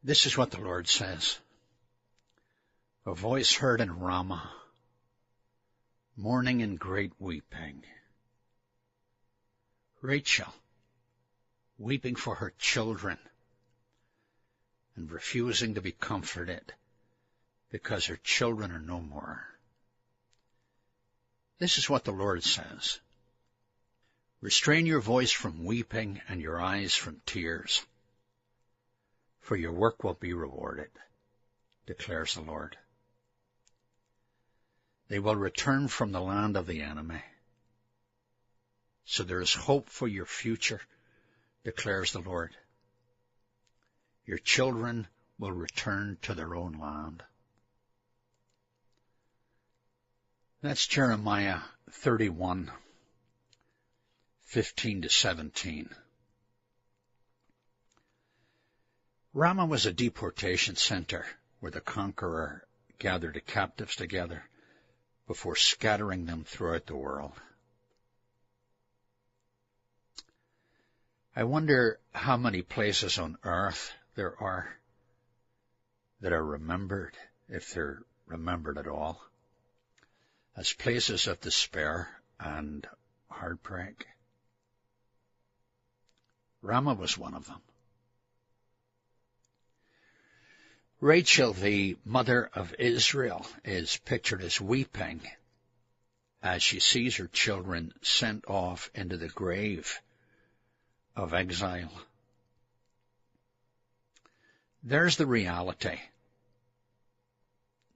This is what the Lord says. A voice heard in Ramah, mourning and great weeping. Rachel, weeping for her children and refusing to be comforted because her children are no more. This is what the Lord says. Restrain your voice from weeping and your eyes from tears, for your work will be rewarded, declares the Lord. They will return from the land of the enemy. So there is hope for your future, declares the Lord. Your children will return to their own land. That's Jeremiah 31, 15 to 17. Ramah was a deportation center where the conqueror gathered the captives together before scattering them throughout the world. I wonder how many places on earth there are that are remembered, if they're remembered at all, as places of despair and heartbreak. Ramah was one of them. Rachel, the mother of Israel, is pictured as weeping as she sees her children sent off into the grave of exile. There's the reality.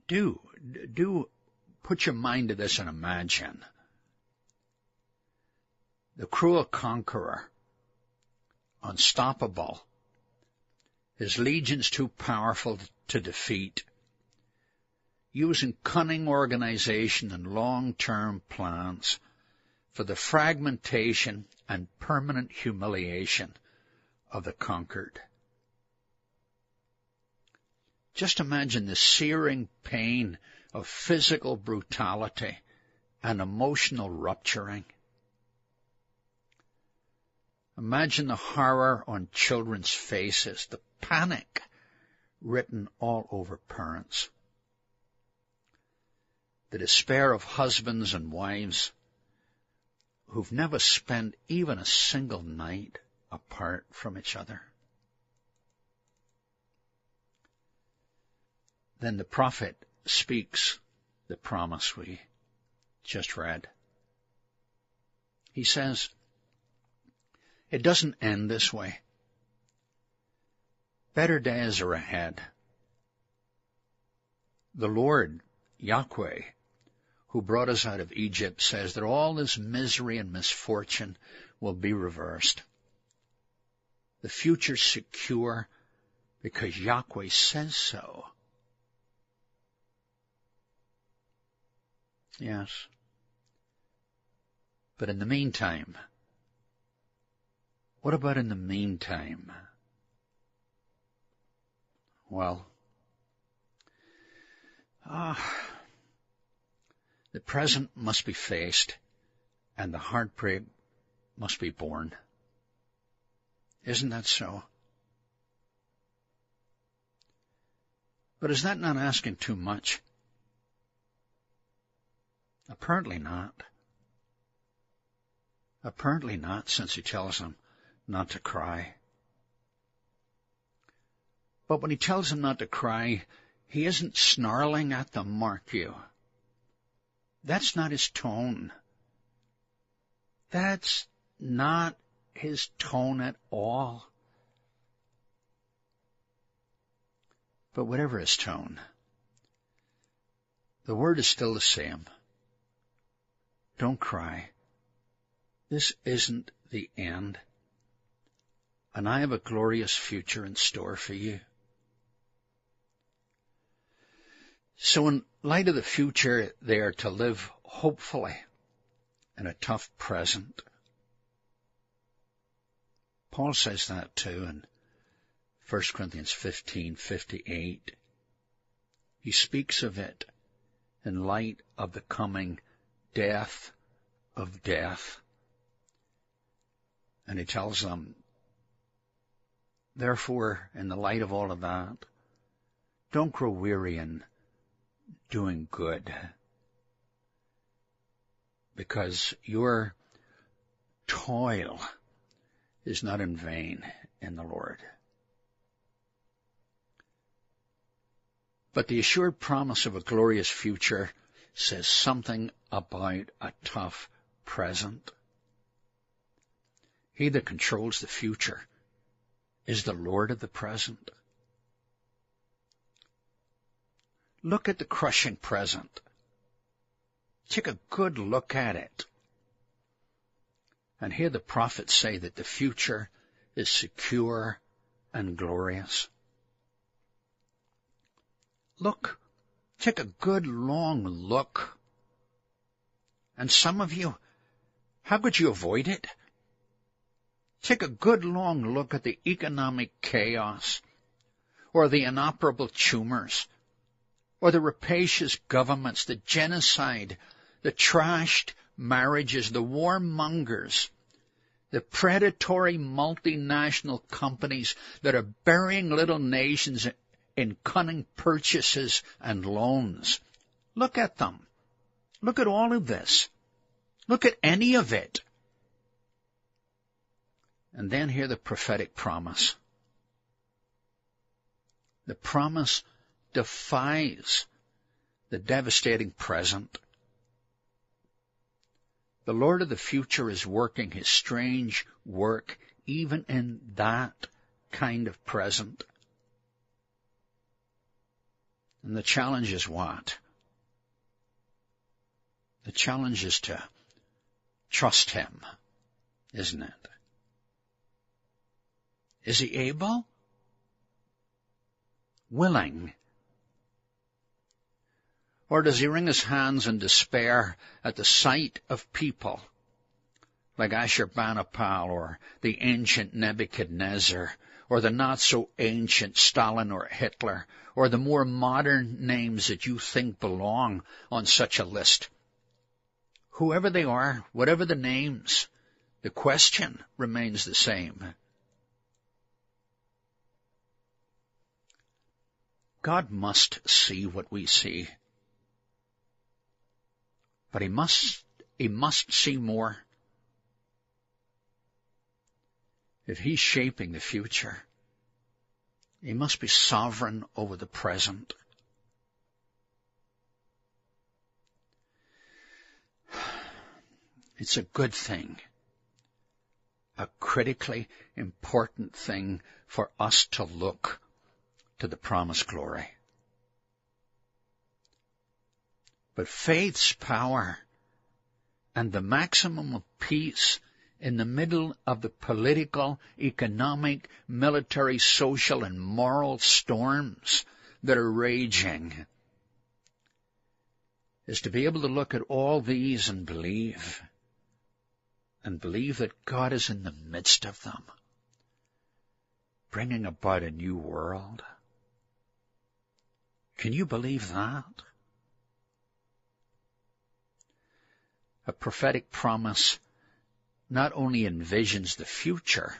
Do put your mind to this and imagine. The cruel conqueror, unstoppable, his legions too powerful to defeat, using cunning organization and long-term plans for the fragmentation and permanent humiliation of the conquered. Just imagine the searing pain of physical brutality and emotional rupturing. Imagine the horror on children's faces, the panic written all over parents, the despair of husbands and wives who've never spent even a single night apart from each other. Then the prophet speaks the promise we just read. He says, it doesn't end this way. Better days are ahead. The Lord, Yahweh, who brought us out of Egypt, says that all this misery and misfortune will be reversed. The future's secure because Yahweh says so. Yes. But in the meantime, what about in the meantime? Well, the present must be faced and the heartbreak must be borne. Isn't that so? But is that not asking too much? Apparently not. Apparently not, since he tells them not to cry. But when he tells them not to cry, he isn't snarling at them, mark you. That's not his tone. That's not his tone at all. But whatever his tone, the word is still the same. Don't cry. This isn't the end. And I have a glorious future in store for you. So in light of the future, they are to live hopefully in a tough present. Paul says that too in 1 Corinthians 15:58. He speaks of it in light of the coming death of death. And he tells them Therefore, in the light of all of that, don't grow weary in doing good, because your toil is not in vain in the Lord. But the assured promise of a glorious future says something about a tough present. He that controls the future is the Lord of the present. Look at the crushing present. Take a good look at it. And hear the prophets say that the future is secure and glorious. Look, take a good long look. And some of you, how could you avoid it? Take a good long look at the economic chaos, or the inoperable tumors, or the rapacious governments, the genocide, the trashed marriages, the warmongers, the predatory multinational companies that are burying little nations in cunning purchases and loans. Look at them. Look at all of this. Look at any of it. And then hear the prophetic promise. The promise defies the devastating present. The Lord of the future is working his strange work even in that kind of present. And the challenge is what? The challenge is to trust him, isn't it? Is he able? Willing? Or does he wring his hands in despair at the sight of people like Ashurbanipal or the ancient Nebuchadnezzar or the not-so-ancient Stalin or Hitler or the more modern names that you think belong on such a list? Whoever they are, whatever the names, the question remains the same. God must see what we see. But he must see more. If he's shaping the future, he must be sovereign over the present. It's a good thing, a critically important thing for us to look to the promised glory. But faith's power and the maximum of peace in the middle of the political, economic, military, social, and moral storms that are raging is to be able to look at all these and believe that God is in the midst of them, bringing about a new world. Can you believe that? A prophetic promise not only envisions the future,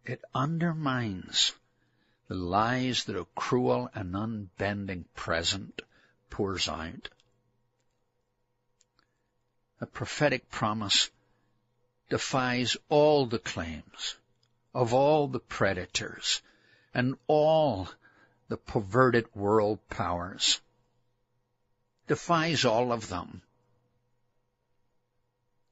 it undermines the lies that a cruel and unbending present pours out. A prophetic promise defies all the claims of all the predators and all the perverted world powers. Defies all of them.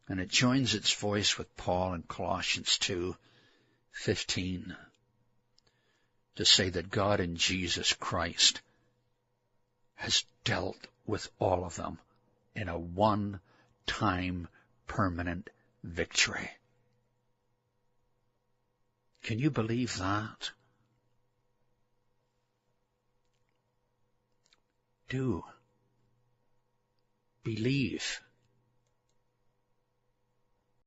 And it joins its voice with Paul in Colossians 2:15 to say that God in Jesus Christ has dealt with all of them in a one-time permanent victory. Can you believe that? Do. Believe.